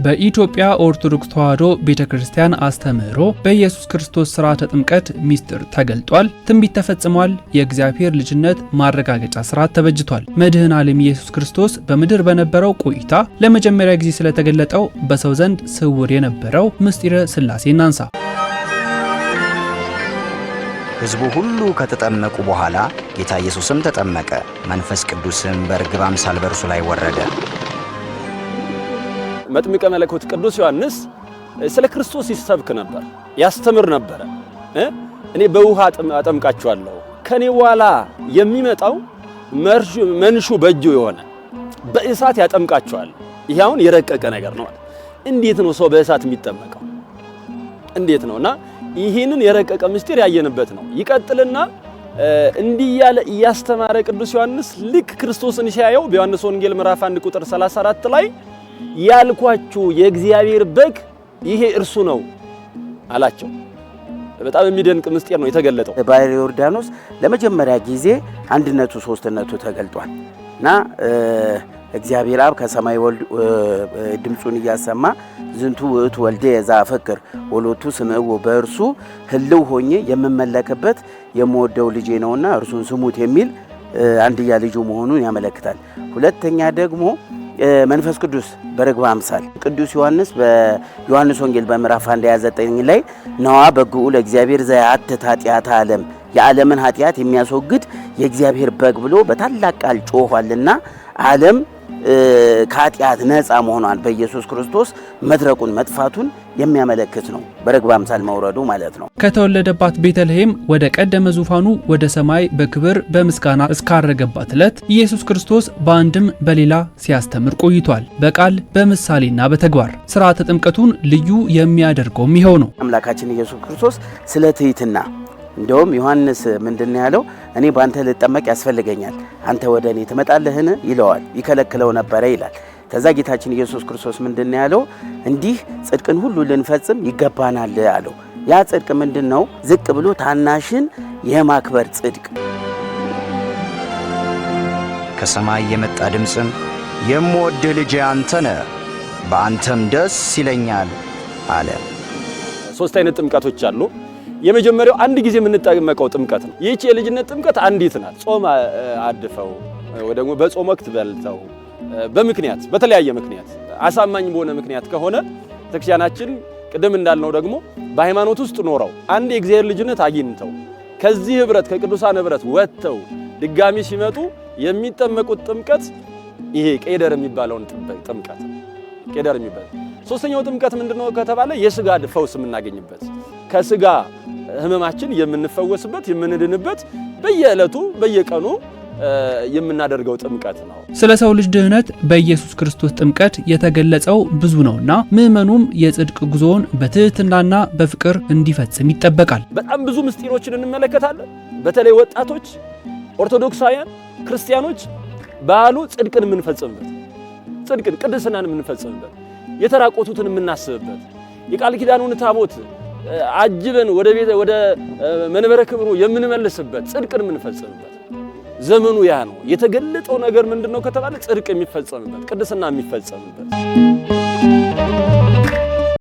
በኢትዮጵያ ኦርቶዶክስ ተዋሕዶ ቤተክርስቲያን አስተምህሮ በኢየሱስ ክርስቶስ ሥርዓተ ጥምቀት ሚስጥር ተገልጧል። ትንቢት ተፈጽሟል። የእግዚአብሔር ልጅነት ማረጋገጫ ሥርዓት ተበጅቷል። መድኃኔ ዓለም ኢየሱስ ክርስቶስ በምድር በነበረው ቆይታ ለመጀመሪያ ጊዜ ስለተገለጠው በሰው ዘንድ ስውር የነበረው ምስጢረ ሥላሴ እናንሳ። ሕዝቡ ሁሉ ከተጠመቁ በኋላ ጌታ ኢየሱስም ተጠመቀ። መንፈስ ቅዱስም በርግብ አምሳል በእርሱ ላይ ወረደ። መጥምቀ መለኮት ቅዱስ ዮሐንስ ስለ ክርስቶስ ይሰብክ ነበር፣ ያስተምር ነበር። እኔ በውሃ አጠምቃችኋለሁ፣ ከኔ በኋላ የሚመጣው መንሹ በእጁ የሆነ በእሳት ያጠምቃችኋል። ይሄ አሁን የረቀቀ ነገር ነው። እንዴት ነው ሰው በእሳት የሚጠመቀው? እንዴት ነውና ይሄንን የረቀቀ ምስጢር ያየንበት ነው። ይቀጥልና እንዲህ ያለ ያስተማረ ቅዱስ ዮሐንስ ልክ ክርስቶስን ሲያየው በዮሐንስ ወንጌል ምዕራፍ 1 ቁጥር 34 ላይ ያልኳችሁ የእግዚአብሔር በግ ይሄ እርሱ ነው አላቸው። በጣም የሚደንቅ ምስጢር ነው የተገለጠው። ባሕረ ዮርዳኖስ ለመጀመሪያ ጊዜ አንድነቱ ሶስትነቱ ተገልጧልና እግዚአብሔር አብ ከሰማይ ወልድ ድምጹን እያሰማ ዝንቱ ውእቱ ወልደ ዘአፈቅር ወሎቱ ስምዑ በእርሱ ህልው ሆኜ የምመለክበት የምወደው ልጄ ነውና እርሱን ስሙት የሚል አንድያ ልጁ መሆኑን ያመለክታል። ሁለተኛ ደግሞ መንፈስ ቅዱስ በርግብ አምሳል ቅዱስ ዮሐንስ በዮሐንስ ወንጌል በምዕራፍ 1:29 ላይ ነዋ በግዑ ለእግዚአብሔር ዘያትት ኃጢአተ ዓለም የዓለምን ኃጢአት የሚያስወግድ የእግዚአብሔር በግ ብሎ በታላቅ ቃል ጮኋልና ዓለም ከኃጢአት ነፃ መሆኗን በኢየሱስ ክርስቶስ መድረቁን መጥፋቱን የሚያመለክት ነው። በርግብ አምሳል መውረዱ ማለት ነው። ከተወለደባት ቤተልሔም ወደ ቀደመ ዙፋኑ ወደ ሰማይ በክብር በምስጋና እስካረገባት ዕለት ኢየሱስ ክርስቶስ በአንድም በሌላ ሲያስተምር ቆይቷል። በቃል በምሳሌና በተግባር ሥርዓተ ጥምቀቱን ልዩ የሚያደርገውም ይኸው ነው። አምላካችን ኢየሱስ ክርስቶስ ስለ ትሕትና እንደውም ዮሐንስ ምንድነው ያለው? እኔ ባንተ ልጠመቅ ያስፈልገኛል፣ አንተ ወደ እኔ ትመጣለህን ይለዋል። ይከለክለው ነበር ይላል። ከዛ ጌታችን ኢየሱስ ክርስቶስ ምንድነው ያለው? እንዲህ ጽድቅን ሁሉ ልንፈጽም ይገባናል አለው። ያ ጽድቅ ምንድነው? ዝቅ ብሎ ታናሽን የማክበር ጽድቅ። ከሰማይ የመጣ ድምፅም የምወድህ ልጄ አንተ ነህ፣ በአንተም ደስ ይለኛል አለ። ሶስት አይነት ጥምቀቶች አሉ። የመጀመሪያው አንድ ጊዜ የምንጠመቀው ጥምቀት ነው። ይህች የልጅነት ጥምቀት አንዲት ናት። ጾም አድፈው ወይ ደግሞ በጾም ወቅት በልተው በምክንያት በተለያየ ምክንያት አሳማኝ በሆነ ምክንያት ከሆነ ተክሲያናችን ቅድም እንዳልነው ደግሞ በሃይማኖት ውስጥ ኖረው አንድ የእግዚአብሔር ልጅነት አግኝተው ከዚህ ህብረት ከቅዱሳን ህብረት ወጥተው ድጋሚ ሲመጡ የሚጠመቁት ጥምቀት ይሄ ቄደር የሚባለውን ጥምቀት ቄደር የሚባለው። ሶስተኛው ጥምቀት ምንድነው ከተባለ የሥጋ ፈውስ የምናገኝበት ከሥጋ ህመማችን የምንፈወስበት የምንድንበት በየዕለቱ በየቀኑ የምናደርገው ጥምቀት ነው። ስለ ሰው ልጅ ድህነት በኢየሱስ ክርስቶስ ጥምቀት የተገለጸው ብዙ ነውና ምእመኑም የጽድቅ ጉዞውን በትህትናና በፍቅር እንዲፈጽም ይጠበቃል። በጣም ብዙ ምስጢሮችን እንመለከታለን። በተለይ ወጣቶች ኦርቶዶክሳውያን ክርስቲያኖች ባሉ ጽድቅን የምንፈጽምበት ጽድቅን ቅድስናን የምንፈጽምበት የተራቆቱትን የምናስብበት የቃል ኪዳኑን ታቦት አጅበን ወደ መንበረ ክብሩ የምንመልስበት ጽድቅን የምንፈጽምበት ዘመኑ ያ ነው። የተገለጠው ነገር ምንድነው ከተባለ ጽድቅ የሚፈጸምበት ቅድስና የሚፈጸምበት